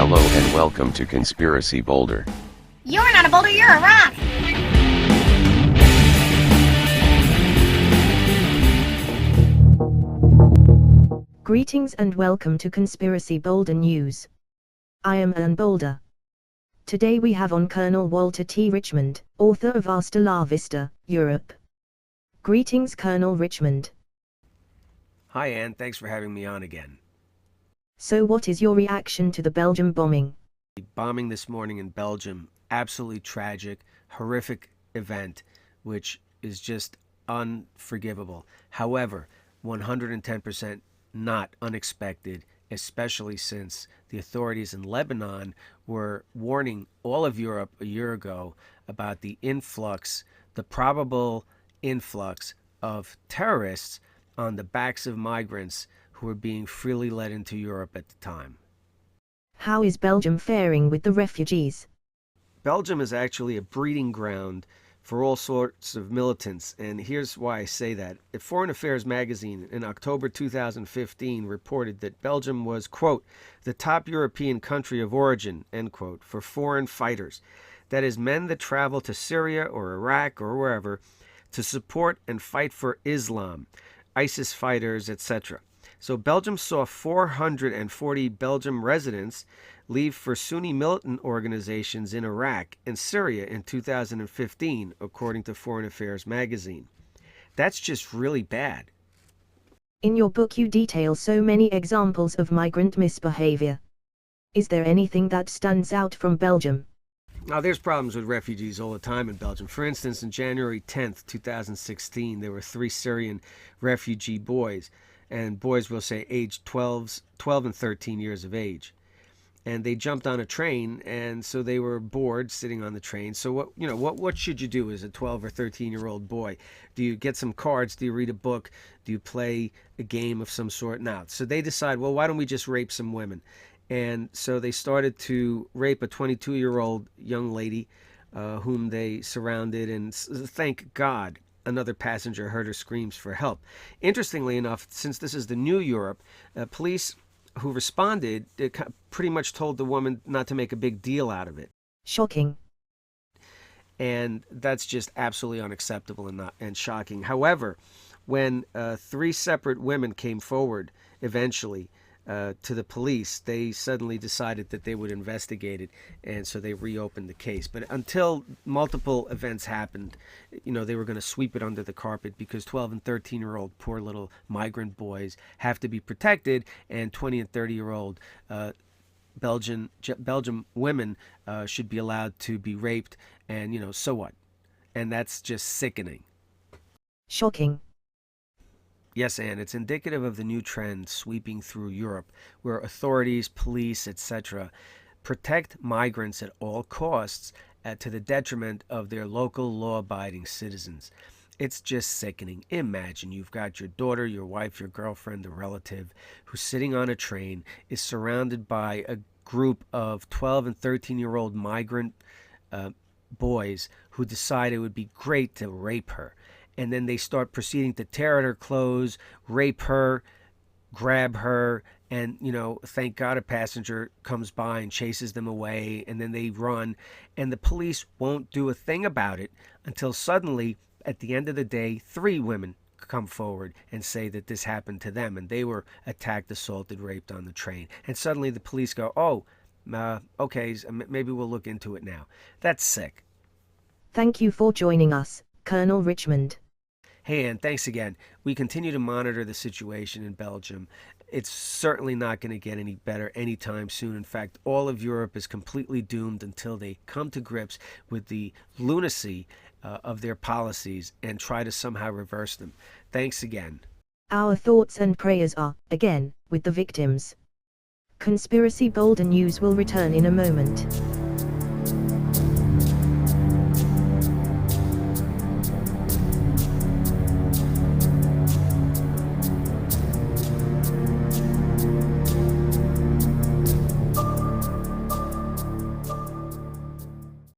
Hello and welcome to Conspiracy Boulder. You're not a boulder, you're a rock! Greetings and welcome to Conspiracy Boulder News. I am Ann Boulder. Today we have on Colonel Walter T. Richmond, author of Hasta la Vista Europe. Greetings, Colonel Richmond. Hi Ann, thanks for having me on again. So what is your reaction to the Belgium bombing? The bombing this morning in Belgium, absolutely tragic, horrific event, which is just unforgivable. However, 110% not unexpected, especially since the authorities in Lebanon were warning all of Europe a year ago about the probable influx of terrorists on the backs of migrants who were being freely led into Europe at the time. How is Belgium faring with the refugees? Belgium is actually a breeding ground for all sorts of militants, and here's why I say that. A Foreign Affairs magazine in October 2015 reported that Belgium was, quote, the top European country of origin, end quote, for foreign fighters. That is, men that travel to Syria or Iraq or wherever to support and fight for Islam, ISIS fighters, etc. So Belgium saw 440 Belgian residents leave for Sunni militant organizations in Iraq and Syria in 2015, according to Foreign Affairs magazine. That's just really bad. In your book you detail so many examples of migrant misbehavior. Is there anything that stands out from Belgium? Now, there's problems with refugees all the time in Belgium. For instance, on January 10th, 2016, there were 3 Syrian refugee boys, and boys will say aged 12 and 13 years of age. And they jumped on a train, and so they were bored sitting on the train. So what should you do as a 12 or 13-year-old boy? Do you get some cards? Do you read a book? Do you play a game of some sort? No. So they decide, well, why don't we just rape some women? And so they started to rape a 22-year-old young lady whom they surrounded, and thank God another passenger heard her screams for help. Interestingly enough, since this is the new Europe, police who responded pretty much told the woman not to make a big deal out of it. Shocking. And that's just absolutely unacceptable and shocking. However, when 3 separate women came forward eventually to the police, they suddenly decided that they would investigate it, and so they reopened the case. But until multiple events happened, they were going to sweep it under the carpet because 12 and 13-year-old poor little migrant boys have to be protected, and 20 and 30-year-old Belgian women should be allowed to be raped, and so what? And that's just sickening. Shocking. Yes, Anne, it's indicative of the new trend sweeping through Europe, where authorities, police, etc., protect migrants at all costs to the detriment of their local law-abiding citizens. It's just sickening. Imagine you've got your daughter, your wife, your girlfriend, a relative who's sitting on a train, is surrounded by a group of 12 and 13-year-old migrant boys who decide it would be great to rape her. And then they start proceeding to tear at her clothes, rape her, grab her, and, thank God a passenger comes by and chases them away, and then they run. And the police won't do a thing about it until suddenly, at the end of the day, 3 women come forward and say that this happened to them, and they were attacked, assaulted, raped on the train. And suddenly the police go, okay, maybe we'll look into it now. That's sick. Thank you for joining us, Colonel Richmond. Hey, Ann, thanks again. We continue to monitor the situation in Belgium. It's certainly not going to get any better anytime soon. In fact, all of Europe is completely doomed until they come to grips with the lunacy of their policies and try to somehow reverse them. Thanks again. Our thoughts and prayers are, again, with the victims. Conspiracy Boulder News will return in a moment.